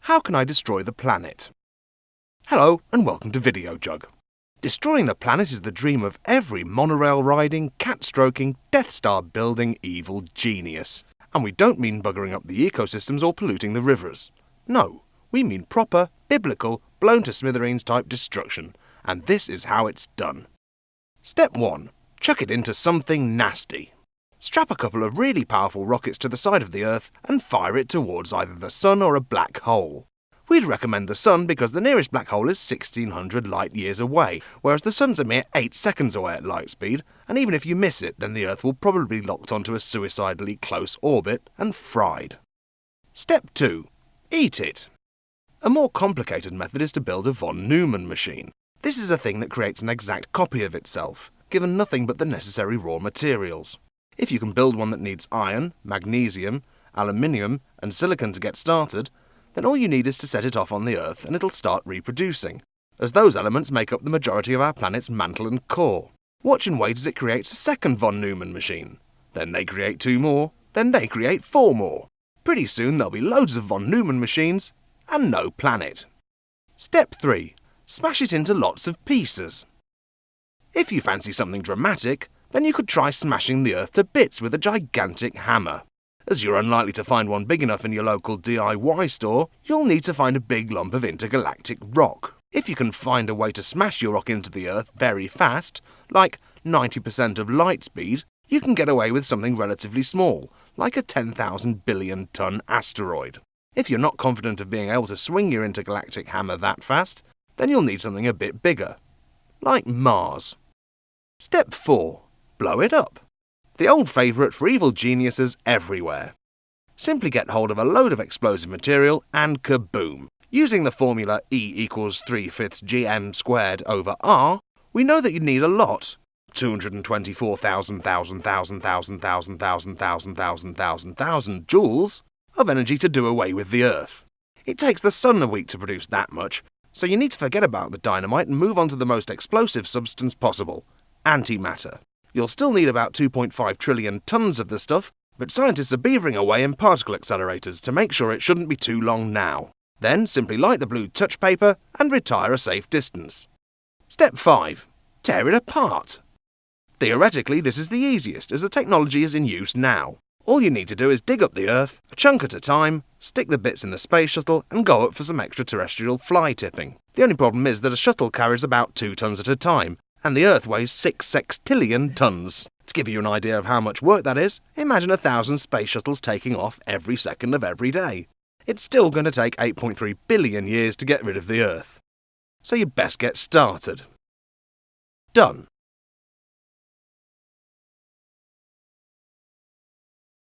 How can I destroy the planet? Hello and welcome to Videojug. Destroying the planet is the dream of every monorail-riding, cat-stroking, Death Star-building evil genius. And we don't mean buggering up the ecosystems or polluting the rivers. No, we mean proper, biblical, blown-to-smithereens type destruction. And this is how it's done. Step 1. Chuck it into something nasty. Strap a couple of really powerful rockets to the side of the Earth and fire it towards either the Sun or a black hole. We'd recommend the Sun because the nearest black hole is 1600 light years away, whereas the Sun's a mere 8 seconds away at light speed, and even if you miss it, then the Earth will probably be locked onto a suicidally close orbit and fried. Step 2. Eat it. A more complicated method is to build a von Neumann machine. This is a thing that creates an exact copy of itself, given nothing but the necessary raw materials. If you can build one that needs iron, magnesium, aluminium and silicon to get started, then all you need is to set it off on the Earth and it'll start reproducing, as those elements make up the majority of our planet's mantle and core. Watch and wait as it creates a second von Neumann machine. Then they create 2 more, then they create 4 more. Pretty soon there'll be loads of von Neumann machines and no planet. Step 3. Smash it into lots of pieces. If you fancy something dramatic, then you could try smashing the Earth to bits with a gigantic hammer. As you're unlikely to find one big enough in your local DIY store, you'll need to find a big lump of intergalactic rock. If you can find a way to smash your rock into the Earth very fast, like 90% of light speed, you can get away with something relatively small, like a 10,000 billion ton asteroid. If you're not confident of being able to swing your intergalactic hammer that fast, then you'll need something a bit bigger, like Mars. Step 4. Blow it up. The old favourite for evil geniuses everywhere. Simply get hold of a load of explosive material and kaboom. Using the formula E equals 3/5 gm squared over r, we know that you'd need a lot. 224,000 joules of energy to do away with the Earth. It takes the Sun a week to produce that much, so you need to forget about the dynamite and move on to the most explosive substance possible, antimatter. You'll still need about 2.5 trillion tons of the stuff, but scientists are beavering away in particle accelerators to make sure it shouldn't be too long now. Then simply light the blue touch paper and retire a safe distance. Step 5. Tear it apart. Theoretically, this is the easiest, as the technology is in use now. All you need to do is dig up the Earth, a chunk at a time, stick the bits in the space shuttle and go up for some extraterrestrial fly tipping. The only problem is that a shuttle carries about 2 tons at a time, and the Earth weighs 6 sextillion tons. To give you an idea of how much work that is, imagine 1,000 space shuttles taking off every second of every day. It's still going to take 8.3 billion years to get rid of the Earth. So you'd best get started. Done.